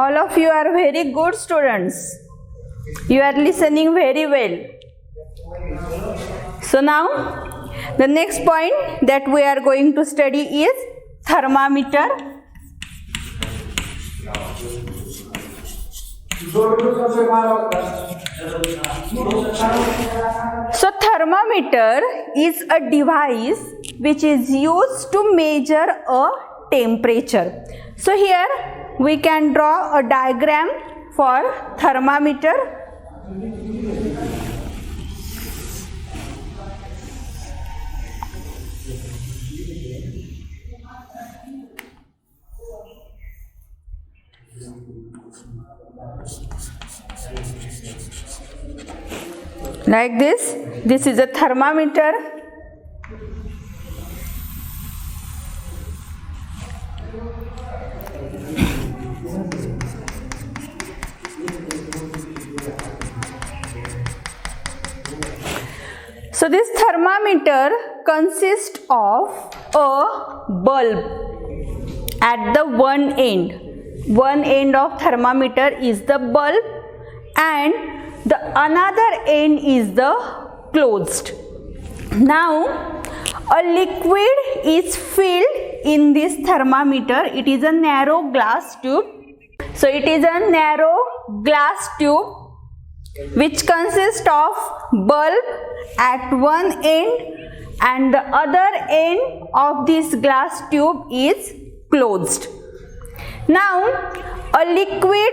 All of you are very good students. You are listening very well. So now the next point that we are going to study is thermometer. So thermometer is a device which is used to measure a temperature. So here we can draw a diagram for thermometer. Like this is a thermometer. So this thermometer consists of a bulb at the one end. One end of thermometer is the bulb and the another end is the closed. Now a liquid is filled in this thermometer. It is a narrow glass tube. So it is a narrow glass tube which consists of bulb at one end and the other end of this glass tube is closed. Now a liquid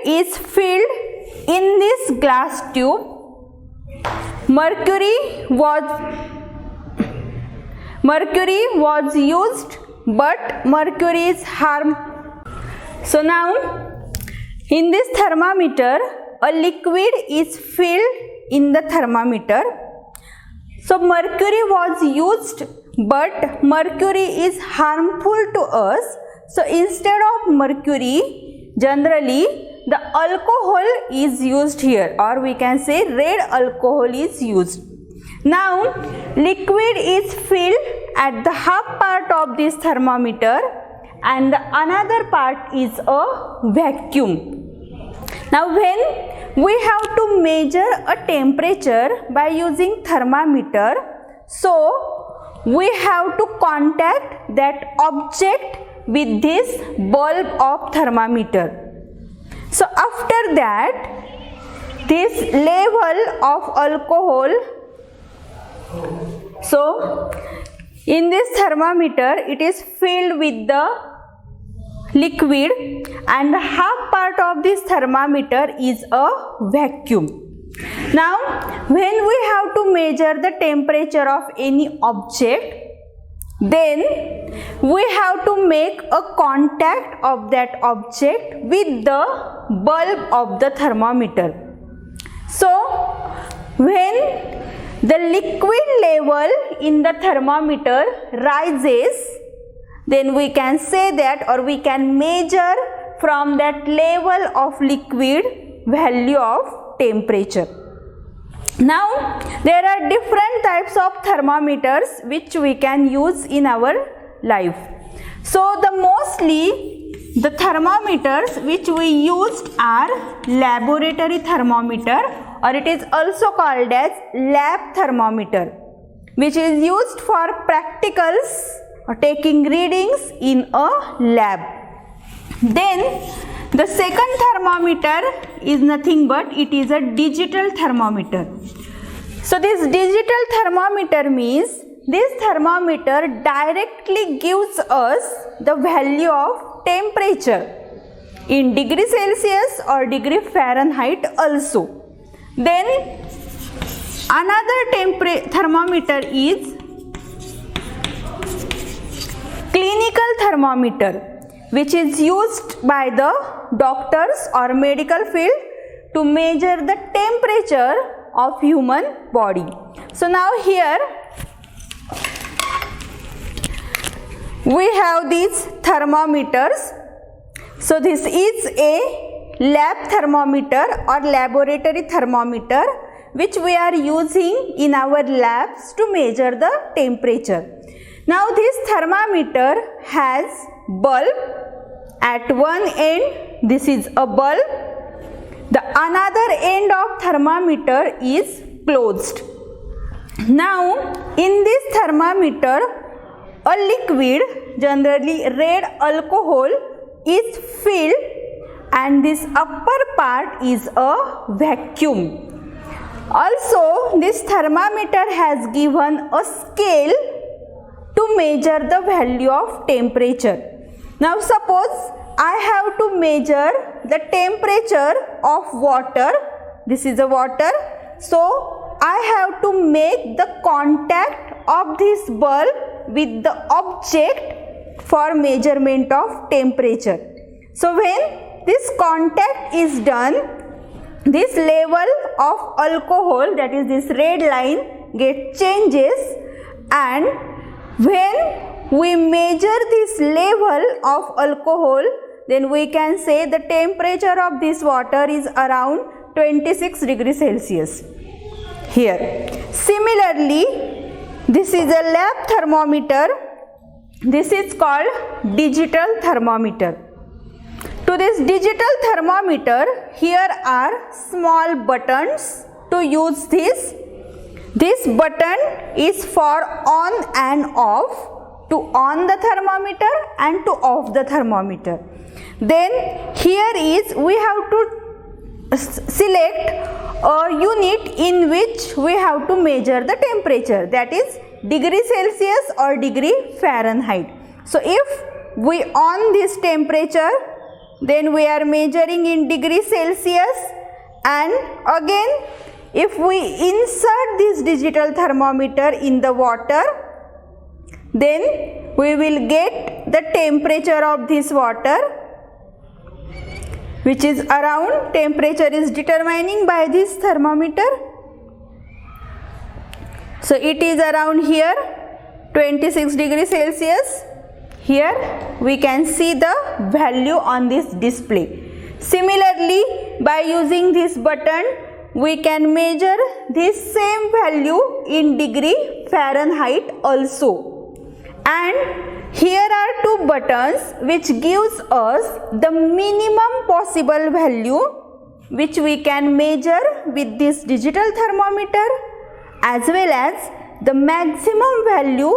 is filled in this glass tube. Mercury was used, but mercury is harm. So now in this thermometer a liquid is filled in the thermometer. So mercury was used, but mercury is harmful to us. So instead of mercury, generally the alcohol is used here, or we can say red alcohol is used. Now liquid is filled at the half part of this thermometer and the another part is a vacuum. Now when we have to measure a temperature by using thermometer, so we have to contact that object with this bulb of thermometer. So after that, this level of alcohol, so in this thermometer it is filled with the liquid and the half part of this thermometer is a vacuum. Now when we have to measure the temperature of any object, then we have to make a contact of that object with the bulb of the thermometer. So when the liquid level in the thermometer rises, then we can say that, or we can measure from that level of liquid value of temperature. Now there are different types of thermometers which we can use in our life. So mostly the thermometers which we used are laboratory thermometer, or it is also called as lab thermometer, which is used for practicals or taking readings in a lab. Then the second thermometer is nothing but it is a digital thermometer. So this digital thermometer means this thermometer directly gives us the value of temperature in degree Celsius or degree Fahrenheit also. Then another thermometer is clinical thermometer, which is used by the doctors or medical field to measure the temperature of human body. So now here we have these thermometers. So this is a lab thermometer or laboratory thermometer which we are using in our labs to measure the temperature. Now this thermometer has bulb at one end. This is a bulb. The another end of thermometer is closed. Now in this thermometer a liquid, generally red alcohol, is filled and this upper part is a vacuum. Also this thermometer has given a scale to measure the value of temperature. Now suppose I have to measure the temperature of water. This is a water. So I have to make the contact of this bulb with the object for measurement of temperature. So when this contact is done, this level of alcohol, that is this red line, get changes, and when we measure this level of alcohol, then we can say the temperature of this water is around 26 degrees Celsius. Here. Similarly, this is a lab thermometer. This is called digital thermometer. To this digital thermometer, here are small buttons to use this. This button is for on and off, to on the thermometer and to off the thermometer. Then here is, we have to select a unit in which we have to measure the temperature, that is degree Celsius or degree Fahrenheit. So if we on this temperature, then we are measuring in degree Celsius, and again if we insert this digital thermometer in the water, then we will get the temperature of this water, which is around, temperature is determining by this thermometer. So it is around here 26 degrees Celsius. Here we can see the value on this display. Similarly, by using this button, we can measure this same value in degree Fahrenheit also. And here are two buttons which gives us the minimum possible value which we can measure with this digital thermometer, as well as the maximum value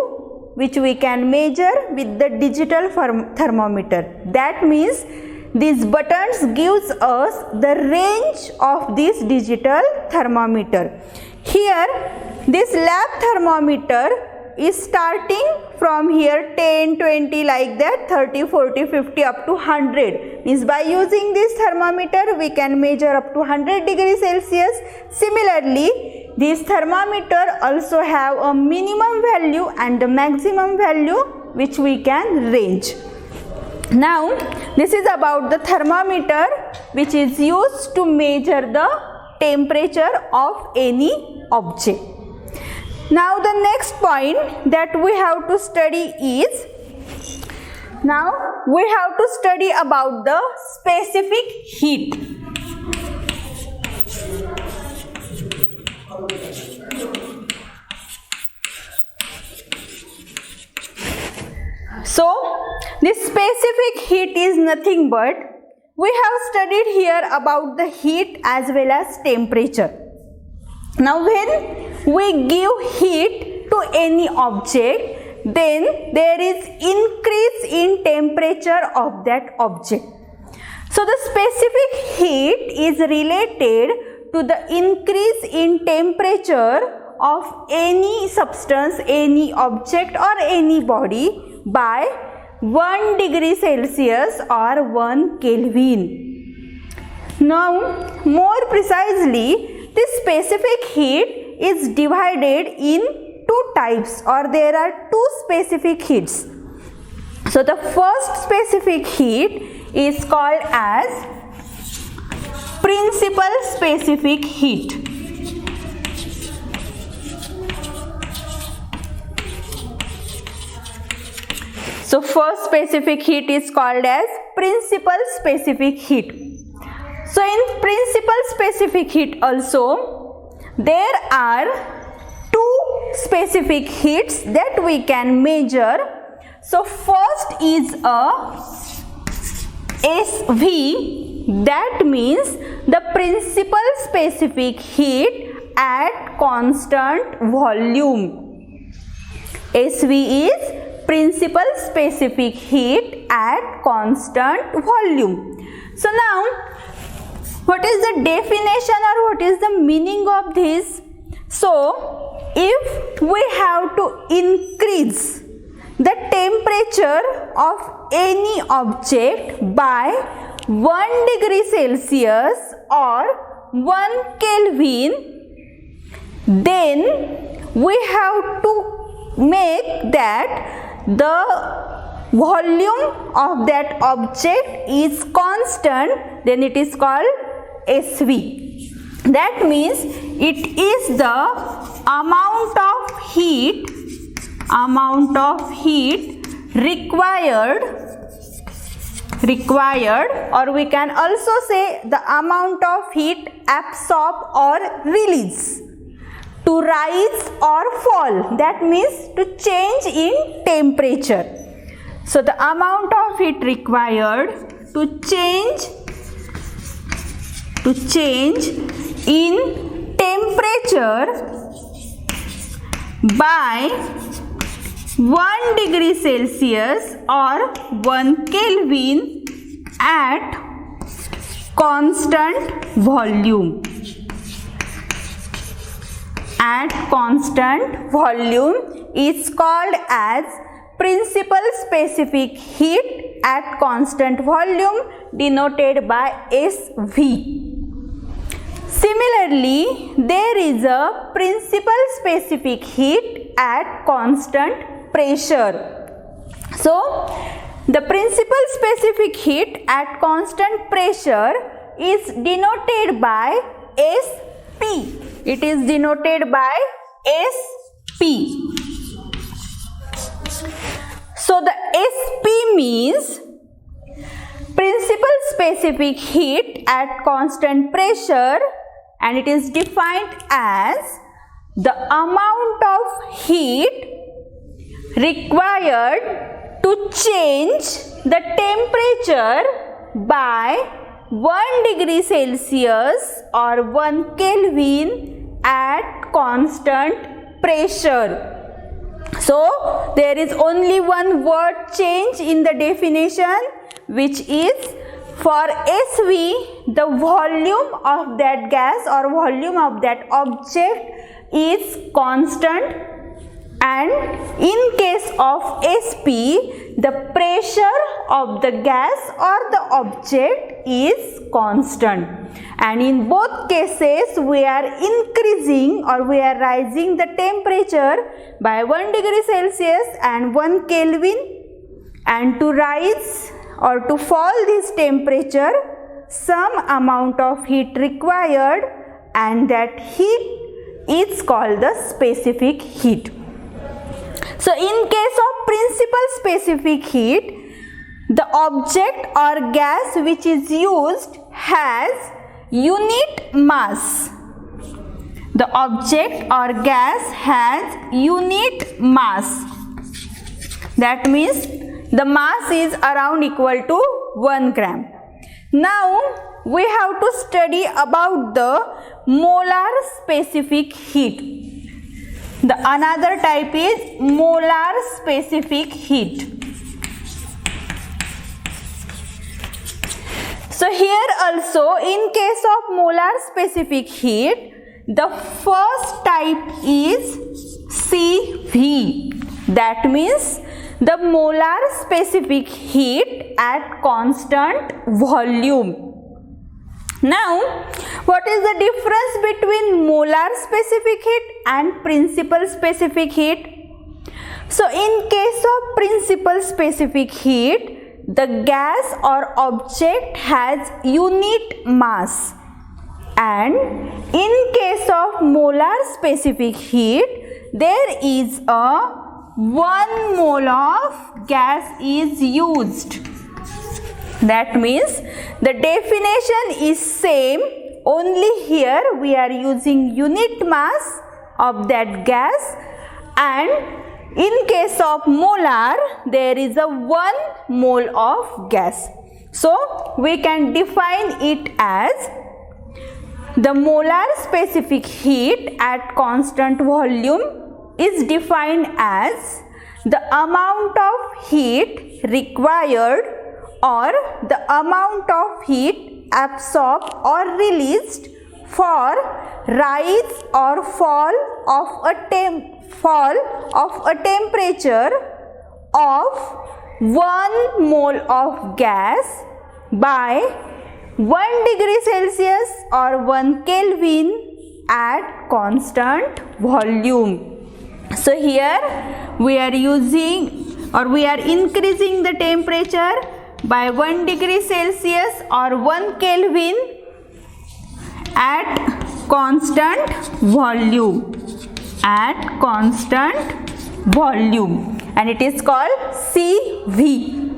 which we can measure with the digital thermometer. That means these buttons gives us the range of this digital thermometer. Here this lab thermometer is starting from here 10, 20 like that, 30, 40, 50 up to 100. Means by using this thermometer we can measure up to 100 degrees Celsius. Similarly, this thermometer also have a minimum value and a maximum value which we can range. Now this is about the thermometer which is used to measure the temperature of any object. Now the next point that we have to study is, now we have to study about the specific heat. So this specific heat is nothing but, we have studied here about the heat as well as temperature. Now when we give heat to any object, then there is increase in temperature of that object. So the specific heat is related to the increase in temperature of any substance, any object or any body by 1 degree Celsius or 1 Kelvin. Now more precisely, this specific heat is divided in two types, or there are two specific heats. So the first specific heat is called as principal specific heat. So first specific heat is called as principal specific heat. So in principal specific heat also, there are two specific heats that we can measure. So first is a SV, that means the principal specific heat at constant volume. SV is principal specific heat at constant volume. So now, what is the definition or what is the meaning of this? So, if we have to increase the temperature of any object by 1 degree Celsius or 1 Kelvin, then we have to make that the volume of that object is constant, then it is called SV. That means it is the amount of heat required, or we can also say the amount of heat absorbed or release to rise or fall, that means to change in temperature. So the amount of heat required to change in temperature by 1 degree Celsius or 1 Kelvin at constant volume. At constant volume is called as principal specific heat at constant volume, denoted by SV. Similarly, there is a principal specific heat at constant pressure. So, the principal specific heat at constant pressure is denoted by SP. It is denoted by SP. So, the SP means principal specific heat at constant pressure, and it is defined as the amount of heat required to change the temperature by 1 degree Celsius or 1 Kelvin at constant pressure. So, there is only one word change in the definition, which is for SV, the volume of that gas or volume of that object is constant, and in case of SP, the pressure of the gas or the object is constant. And in both cases, we are increasing or we are rising the temperature by 1 degree Celsius and 1 Kelvin, and to rise or to fall this temperature, some amount of heat required, and that heat is called the specific heat. So, in case of principal specific heat, the object or gas which is used has unit mass. The object or gas has unit mass. That means the mass is around equal to 1 gram. Now, we have to study about the molar specific heat. The another type is molar specific heat. So, here also in case of molar specific heat, the first type is CV. That means the molar specific heat at constant volume. Now, what is the difference between molar specific heat and principal specific heat? So, in case of principal specific heat, the gas or object has unit mass, and in case of molar specific heat, there is a 1 mole of gas is used. That means the definition is same, only here we are using unit mass of that gas, and in case of molar there is a 1 mole of gas. So we can define it as the molar specific heat at constant volume is defined as the amount of heat required or the amount of heat absorbed or released for rise or fall of a temperature of 1 mole of gas by 1 degree Celsius or 1 Kelvin at constant volume. So here we are using or we are increasing the temperature by 1 degree Celsius or 1 Kelvin at constant volume, and it is called CV.